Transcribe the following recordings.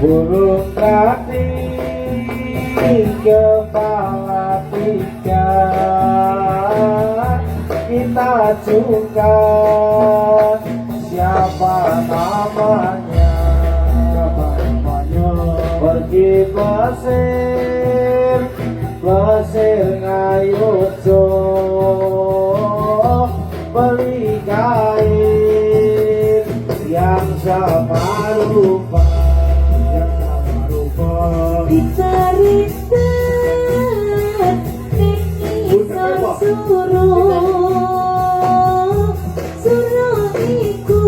Burung tadi kepala tiga, kita juga siapa namanya, pergi Mesir ngayujo beli kain yang sama rupa, dicerita suruh iku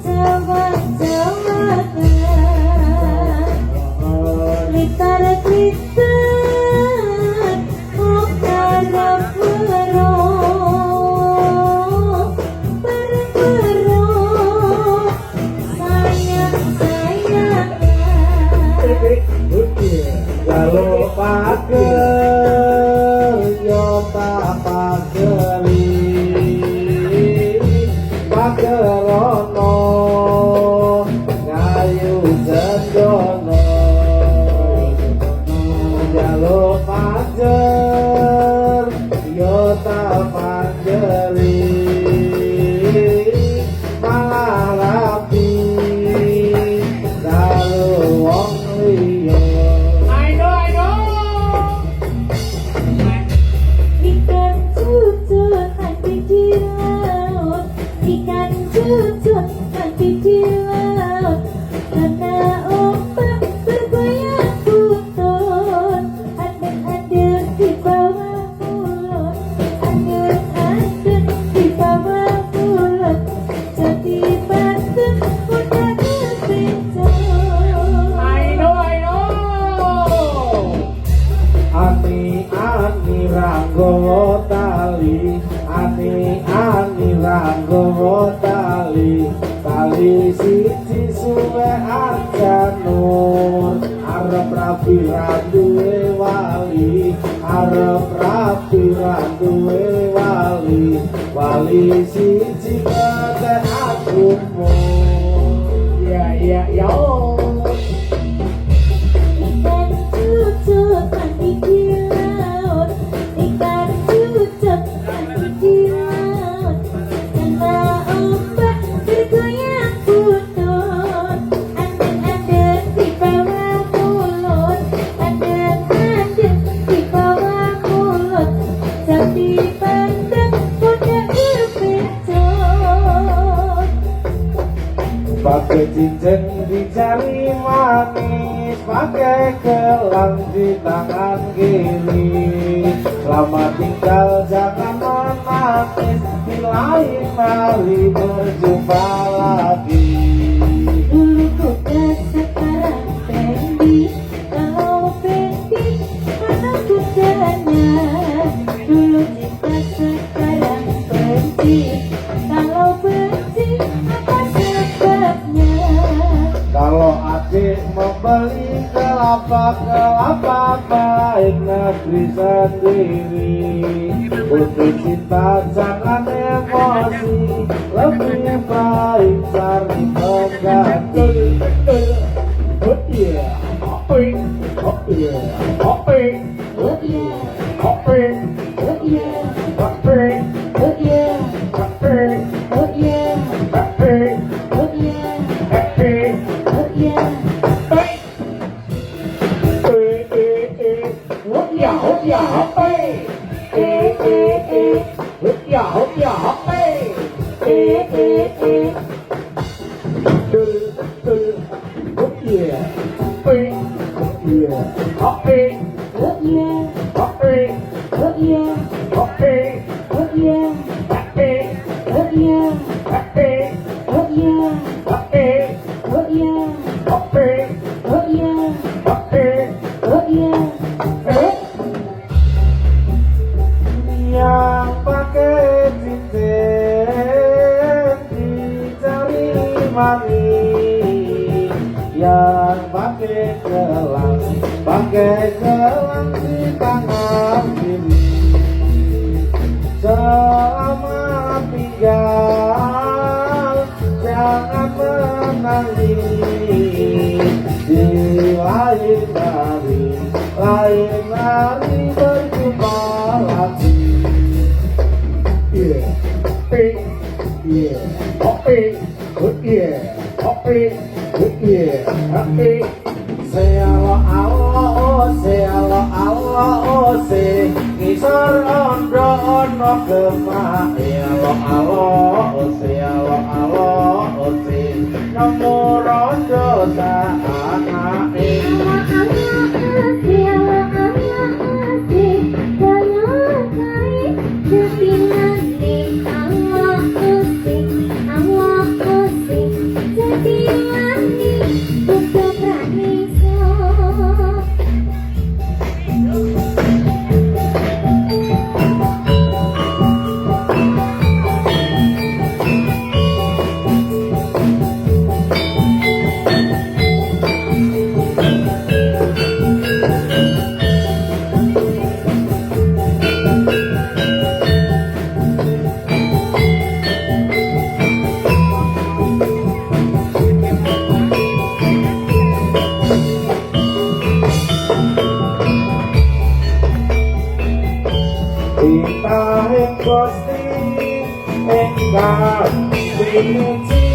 jawab-jawab litar-litar kalau pager yo tak pageri pagerono ngayu sendono jaluk pager yo tak pageri malah rapi kalau wong liya. Ikan cucut nanti di laut, karena ombak bergoyang butut, adem-adem di bawah mulut, adem-adem di bawah mulut, jadi batuk udah kepecah. Ani ranggowo tali, ani ranggowo tali, tali siji suwe arjanur, arep rapi randuwe wali, arep rapi randuwe wali, wali siji kete akumu. Ya yo. Ikan cucut nanti di laut, ikan cucut nanti di laut, karena ombak bergoyang butut, adem-adem di bawah mulut, adem-adem di bawah mulut, jadi pandang udah berpecot. Pakai cincin di jari manis, pakai gelang di tangan kiri. Selamat tinggal jangan menangis, di lain hari berjumpa lagi. Dulu kuda sekarang Fendi, kalau Fendi mana kudanya? Dulu cinta sekarang benci, kalau benci apa sebabnya? Kalau adik membeli kelapa baik negeri sendiri. Untuk cinta jangan emosi, lebih baik cari pengganti. Oh yeah, oh yeah, oh yeah, oh yeah, Oh yeah, oh yeah, oh yeah, oh yeah, oh yeah, oh yeah, oh yeah, oh yeah. oh yeah, oh yeah. Bagai gelang di tangan kiri. Selamat tinggal, jangan menangis. Di lain hari berjumpa lagi. Yeah, big, Yeah, oh big, good yeah, big, good yeah. big. Say Allah, oh say Allah, oh say ngisor ondo gemah. Allah, oh say nemu rondo saanake. Ing Gusti engkang pinuji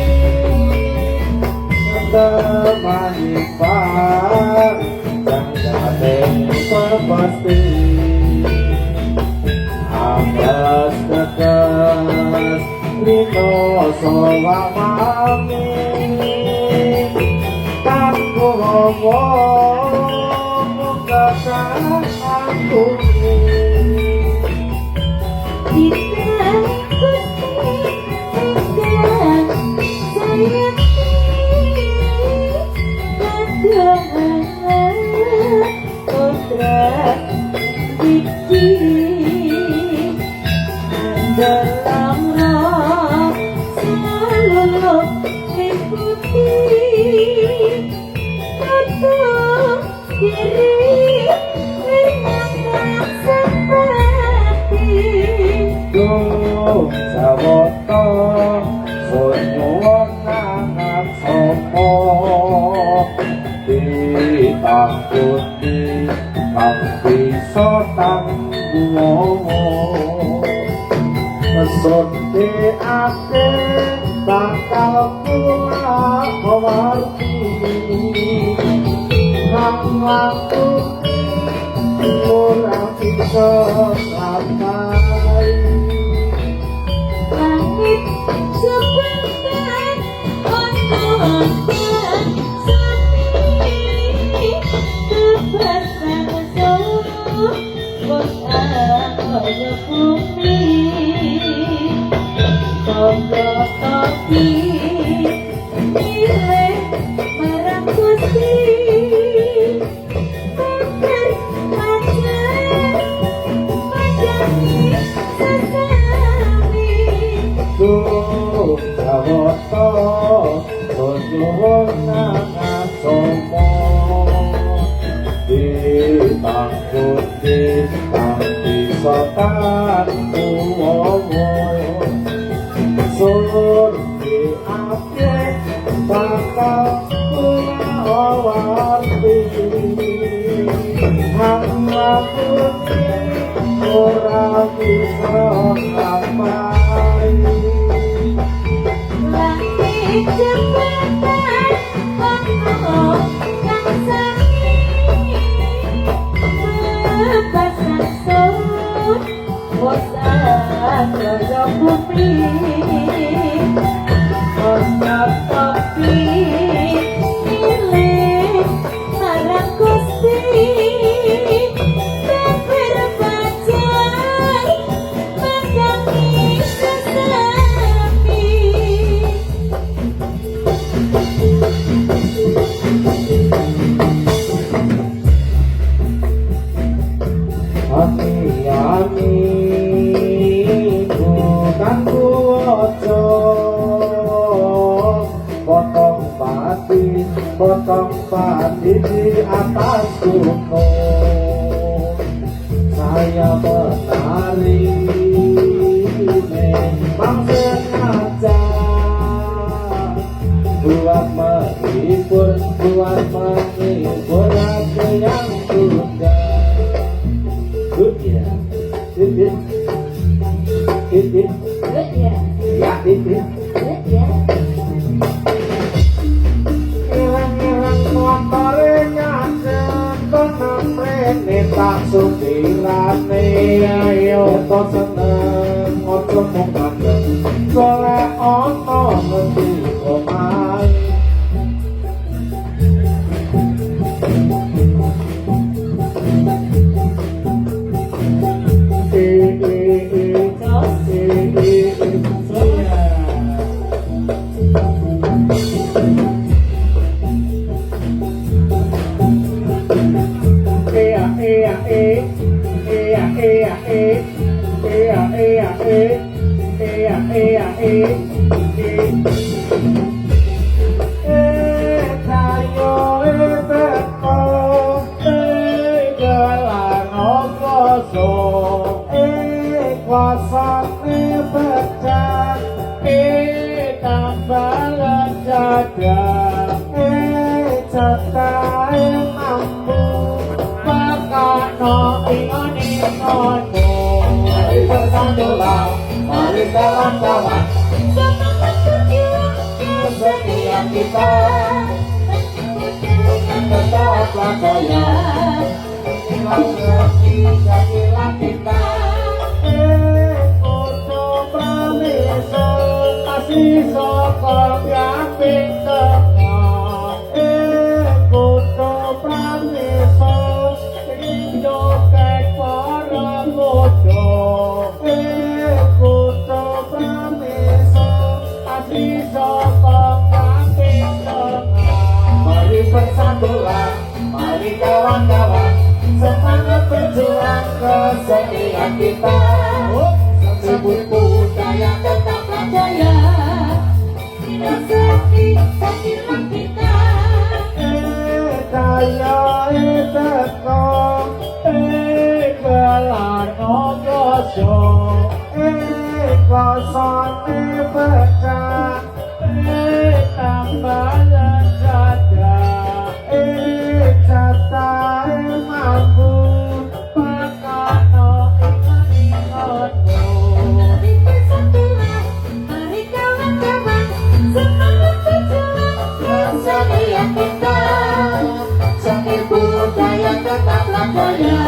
temani par jangkateng pasti ambles tetes lino sowamami tanggo ngomong kesang aku. Dalam roh selalu ikuti tutup diri dengan seperti Dung sawoto sunyuwun nangan sopo ditangkuti kang bisa tangguwowo Sonde ake bakal kula kawarti nang lakune ora bisa sampai. langit sebentar untuk sepi terbesar seluruh kota bumi. Topi nilai barang putih Pakai pacar Pajami sesami Dung sawoto sunyuwun nangan sopo ditangkuti kang bisa tangguwowo. Sur tadi di atas gunung saya menari memang sengaja buat menghibur hati yang tunda. Good ya, it. Good ya. Ya, it. Good ya. Ilang-ilang motornya seneng mrene tak supirane ayo to seneng ojo mung kandeng golek ana ngendi omahe Mari kawan-kawan Semangat berjuang kesetiaan kita tetaplah jaya jadilah kita kudu pramila kasih sokong yang pinter kudu pramila hidup kek para muda kudu pramila kasih sokong yang pinter. Mari bersatulah, mari kawan-kawan, semangat berjuang kesetiaan kita. Sebut budaya tetaplah jaya, Tidak sedih kita daya teko, gelar ogoso, kosone pecah, tambah lezada, jatahe mampu, pakano ingat-ingatmu. Mari bersatulah, mari kawan-kawan Semangat berjuang kesetiaan kita Seni budaya tetaplah jaya.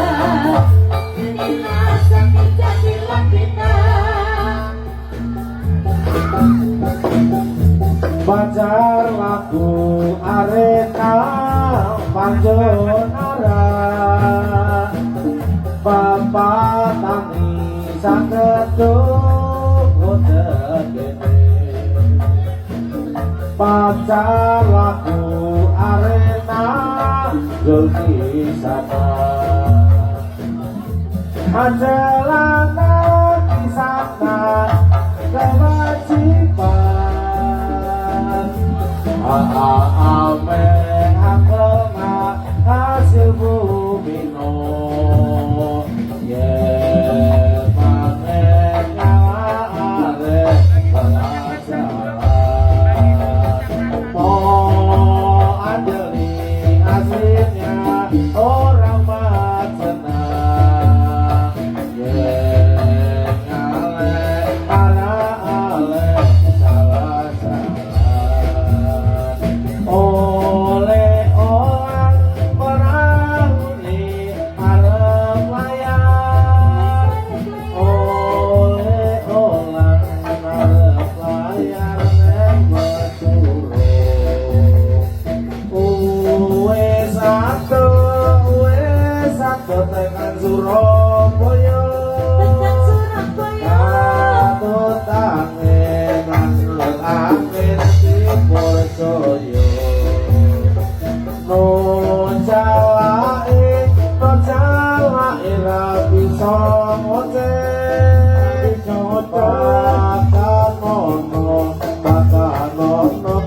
Inilah seni jadilah kita Bajar lagu arena panjonara Bapak tani saketuk kodegene Bajar lagu arena Zulki sana Angelana di sana kewajiban Amen agama hasil bumi no ye panen ale pelajaran mau adeli aslinya orang macena ye ale para ale oleh orang perauni arep layar oleh orang arep layar neng Madura uwe satu tekan Surabaya Tentang Surabaya katut angin angin angin timur jaya no jalai ra bisa ngoce bakal nono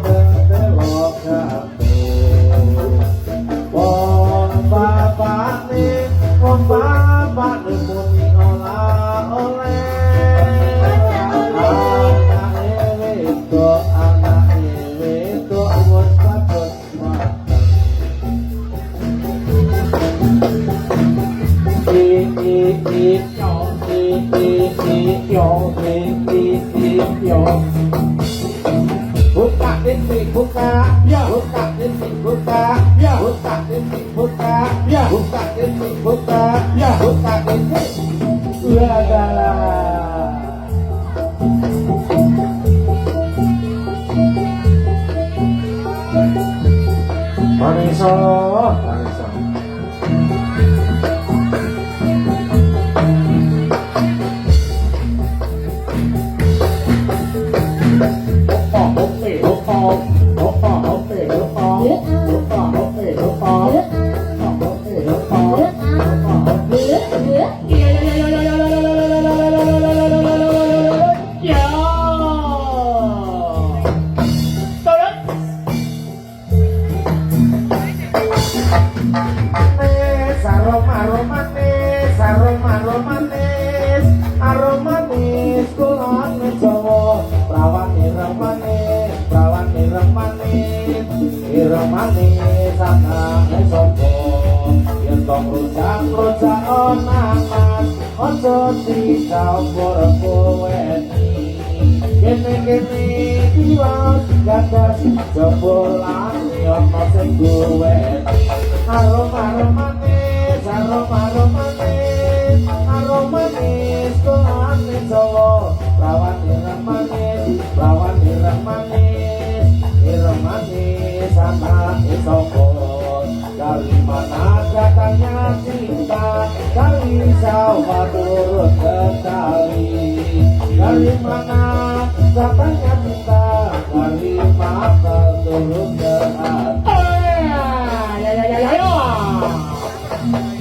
pentelok jatuh Buka titik buka, buka titik buka, buka titik buka, buka titik buka, buka titik. Maniso, maniso. Aromanis kulon Jawa prawan ireng manis ana sapa yen tong rujak onaman aja dicampur kowe kene diwas gagas jebolan ana sing duwe aromanis kulon Jawa prawan ireng manis anak isokon dari mana datangnya cinta dari sawah turun kendali dari mana datangnya cinta dari mata turun ke hati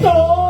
Jawa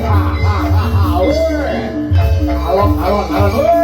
Hahaha, weh. Alon, alon, alon, weh.